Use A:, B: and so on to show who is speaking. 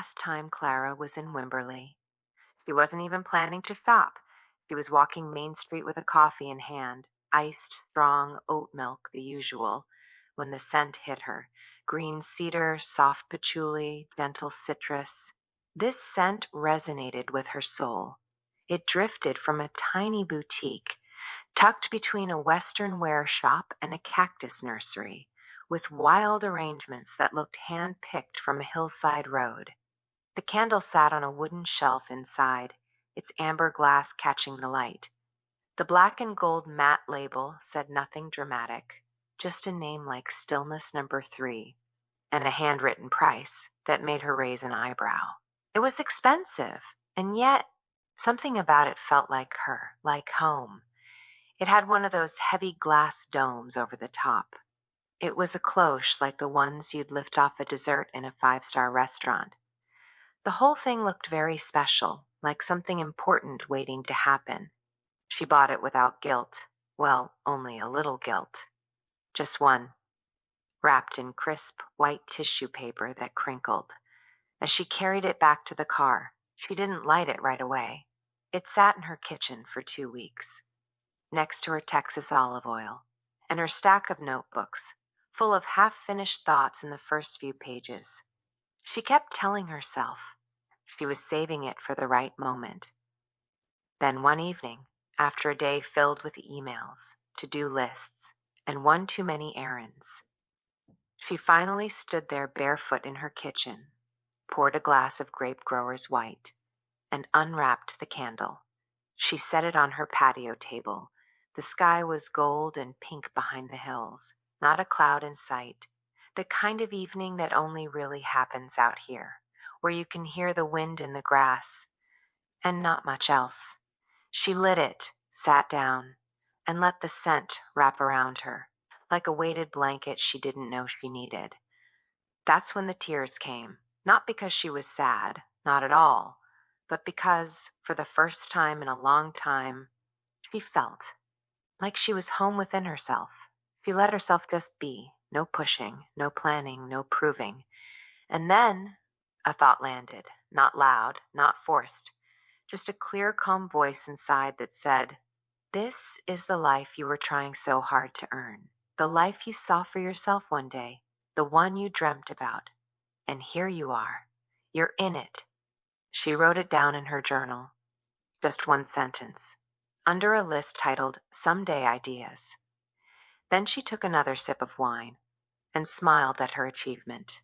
A: last time Clara was in Wimberley. She wasn't even planning to stop. She was walking Main Street with a coffee in hand, iced, strong oat milk, the usual, when the scent hit her. Green cedar, soft patchouli, gentle citrus. This scent resonated with her soul. It drifted from a tiny boutique, tucked between a Western wear shop and a cactus nursery, with wild arrangements that looked hand-picked from a hillside road. The candle sat on a wooden shelf inside, its amber glass catching the light. The black and gold matte label said nothing dramatic, just a name like Stillness Number 3, and a handwritten price that made her raise an eyebrow. It was expensive, and yet something about it felt like her, like home. It had one of those heavy glass domes over the top. It was a cloche like the ones you'd lift off a dessert in a five-star restaurant. The whole thing looked very special, like something important waiting to happen. She bought it without guilt. Well, only a little guilt. Just one, wrapped in crisp white tissue paper that crinkled. As she carried it back to the car, she didn't light it right away. It sat in her kitchen for 2 weeks, next to her Texas olive oil, and her stack of notebooks, full of half-finished thoughts in the first few pages. She kept telling herself she was saving it for the right moment. Then one evening, after a day filled with emails, to-do lists, and one too many errands, she finally stood there barefoot in her kitchen, poured a glass of grape grower's white, and unwrapped the candle. She set it on her patio table. The sky was gold and pink behind the hills, not a cloud in sight, the kind of evening that only really happens out here, where you can hear the wind in the grass, and not much else. She lit it, sat down, and let the scent wrap around her, like a weighted blanket she didn't know she needed. That's when the tears came, not because she was sad, not at all, but because, for the first time in a long time, she felt like she was home within herself. She let herself just be, no pushing, no planning, no proving. And then a thought landed, not loud, not forced, just a clear, calm voice inside that said, "This is the life you were trying so hard to earn, the life you saw for yourself one day, the one you dreamt about. And here you are. You're in it." She wrote it down in her journal, just one sentence, under a list titled Someday Ideas. Then she took another sip of wine and smiled at her achievement.